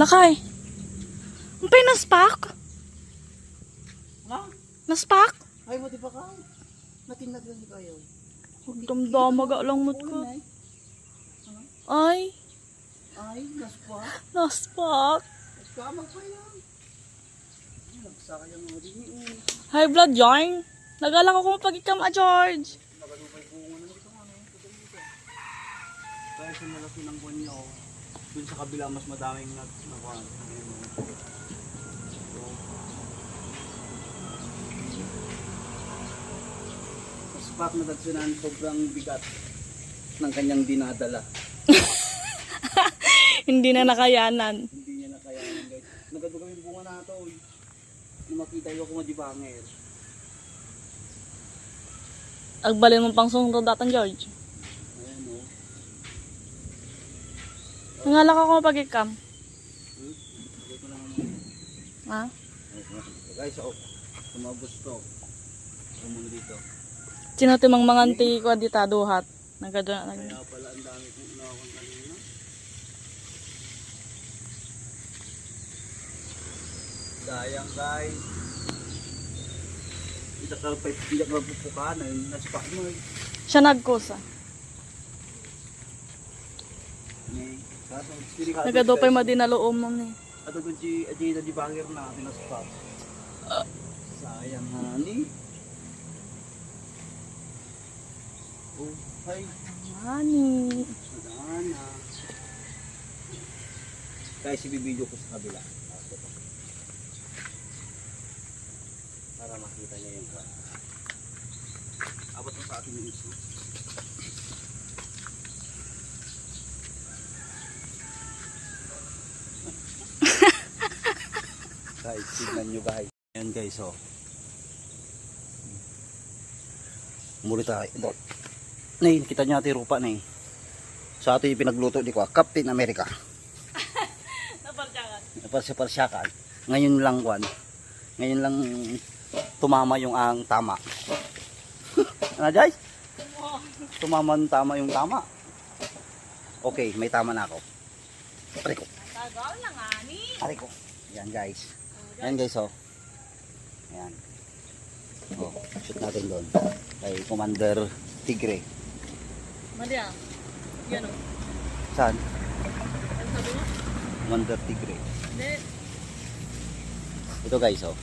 Lakay. Ang pay naspak? Ha? Naspak? Ay mo di ba ka? Natinag lang kayo. Damdamaga lang mo't ko. Ay, Ay, naspa. naspak. Naskamag pa yan. Nagsakayang mo din eh. High blood yarn. Nagalang ako mapag-ikam George. Nagalupay bunga na dito nga eh. Kaya sa malaki ng buwan niya oh. Dun sa kabila mas madaming nagkuhan. Maspak na tagsunan sobrang bigat ng kanyang dinadala. Hindi na nakayanan. Hindi niya nakayanan guys. Nagado kami bunga na ito. Nung makita yung ako madibangir. Agbalin mo pang sunod datan George. Ayan o. Nangalak ako mapag-ikam. Lagay ko lang naman. Ha? Guys, oh. Kung mga gusto. Muna dito. Sino timang manganti ko dita duhat. Nagado na. Kaya pala ang dami kong inawang kanina. Sayang guys. Hindi ka pupukan. Naspak mo eh. Siya nagkusa. Nagado pa'y madinaloom mo ni. Ato ko di bangir na pinaspak. Sayang hani. Oh, hay. Mani. Sana. Guys, ibibideo ko sa kabila. Para makita niya yung ka. Abot mo sa atin yung iso. Guys, tignan nyo guys. Ayan guys, oh. Muli tayo. Nay, kita nyo natin rupa na eh. Sa ato yung pinagluto di ko, Captain America. Napartyakan. Naparsyakan. Ngayon lang kwan. Ngayon lang tumama yung ang tama. Ano guys? Tumama yung tama yung tama. Okay, may tama na ako. Pare ko. Tagaw lang ani. Pare ko. Yan guys. Yan guys oh. Yan. Oh, shoot natin doon. Kay Commander Tigre. Madia. Yan o. Saan? Ano sabi mo? Commander Tigre. Hindi. Ito guys oh.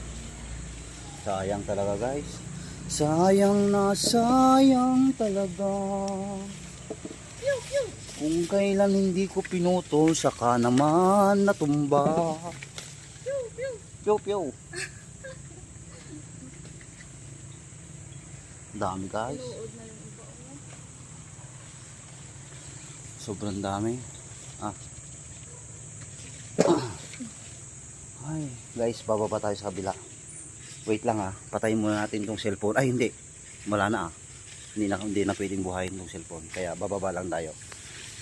Sayang talaga guys. Sayang na sayang talaga. Pew, pew. Kung kailan hindi ko pinutol, saka naman natumba. Pew, pew. Pew pew. Dami guys. Inuod na yung iba. Sobrang dami. Ay, guys, bababa tayo sa kabila. Wait lang patayin muna natin tong cellphone. Ay, hindi. Wala na Hindi na pwedeng buhayin tong cellphone. Kaya bababa lang tayo.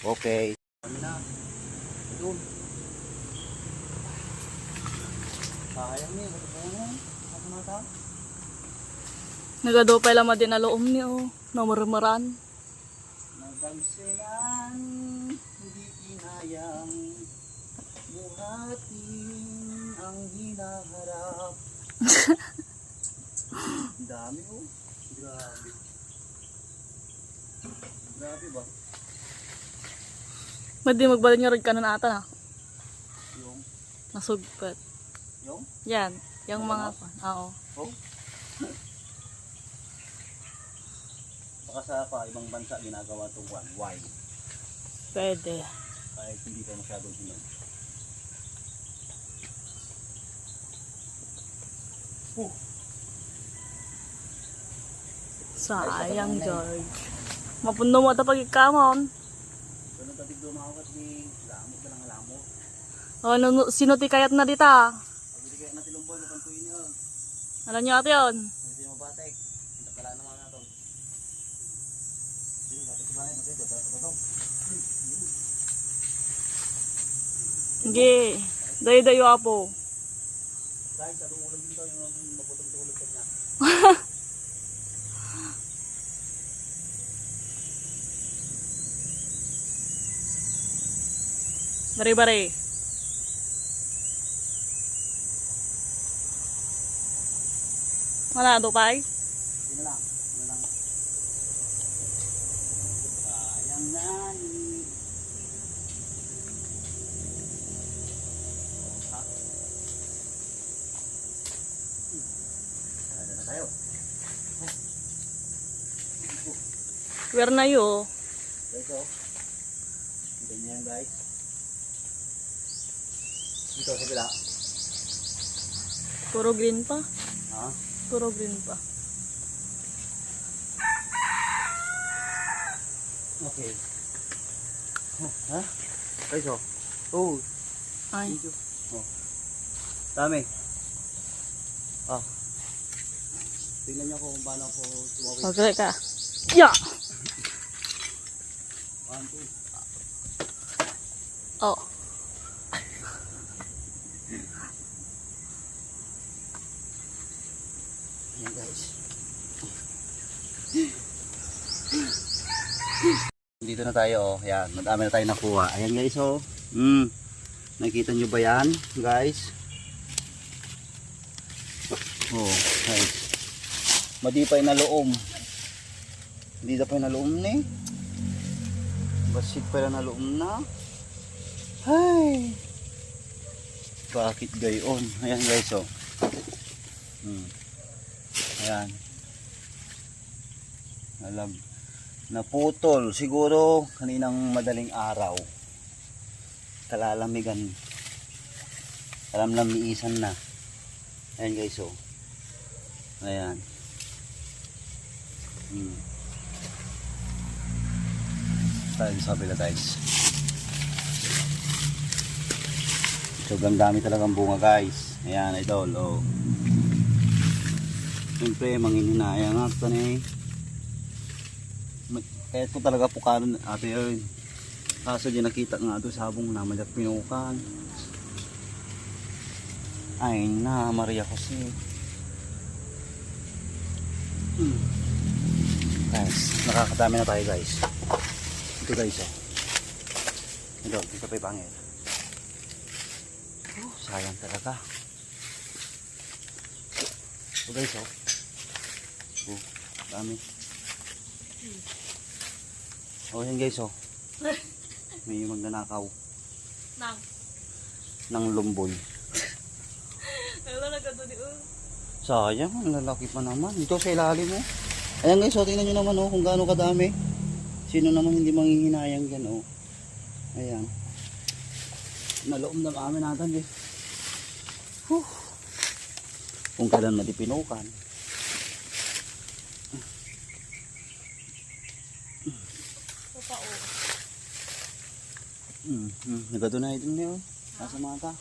Okay. Kami na. Doon. Sayang niya. Ano na ta? Nagado pa lang madinaloom ni o. Namarmaran. Nagangsilan, hindi kinayang buhatin ang hinaharap. Dami oh. Grabe. Grabe ba? Madi magbalik niya rin ka na ata na. Yung? Nasugpat. Yung? Yan. Yung mga oo. Oh? Baka sa ibang bansa ginagawa itong wine. Pwede. Kahit hindi pa masyadong inom. Sayang George. Mapundo mo ata pag-ikamon. Ganun tatig dumawat ni lamok na lang lamok. O, sino ti kayat na dita? Pagkili kaya natin lumboy na pantuin niyo. Alam niyo ate yun? Hindi mo mabatek. Wala naman na ito. Hindi, batik ba yan? Ito. Hindi. Dayo-dayo apo. Guys, sa ulam dito yung maputong tulog ka niya. Bari-bari. Wala do pa ay. Yun na lang. Yun na lang. Sayang yan. Ha? Ada na tayo. Where na yo? Guys, oh. Ganyan guys. Dito sa bila. Puro green pa. Ha? Puro green pa. Okay. Oh, ha? Guys, oh. Oh. Ay. Dito. Oh. Dami. Ah. Tingnan niyo kung paano ako tumawid. Okay ka. Yeah. 1, 2. Oh. Ayan guys. Dito na tayo, oh. Ayan, madami na tayo nakuha. Ayan guys, oh. Nakikita nyo ba yan, guys? Oh, guys. Madipay na loom. Hindi na pa na loom ni. Basit pa na loom na. Hay. Bakit gayon? Ayan guys, oh. Ayan. Alam. Naputol. Siguro kaninang madaling araw. Kalalamigan. Kalamlamiisan na. Ayan guys, oh. Ayan. Tayo sa kabila guys. Sobrang dami talagang bunga guys. Ayan, idol, oh. Siyempre, manghihinayang nga ito na eh. Kaya ito talaga pukaron ate yun. Kaso dyan nakita nga ito sabong na madak pinukan. Ay na, Maria Jose. Guys, nakakadami na tayo guys. Ito guys, oh. Ito pa yung pangit. Oh, sayang talaga. Ito guys, oh. Oh, dami. Oh, yan guys, oh. May magnanakaw Nang. ng lumboy. Wala na gado di oh. Sayang, ang lalaki pa naman. Ito sa ilalim, oh. Ayan guys, oh, tingnan nyo naman, oh, kung gaano kadami. Sino naman hindi manghihinayang yan, oh. Ayan. Naloom na kami natin, eh. Kung kailan madipinukan. Ito pa oh. Nagado na ito niyo. Nasa mga ka.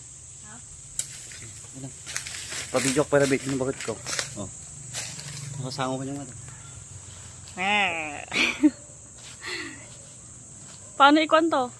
Ha? Ayan. Pabidyo para bit yung bakit ko. Oh. Nakasango ko niya nga. Paano ikon to?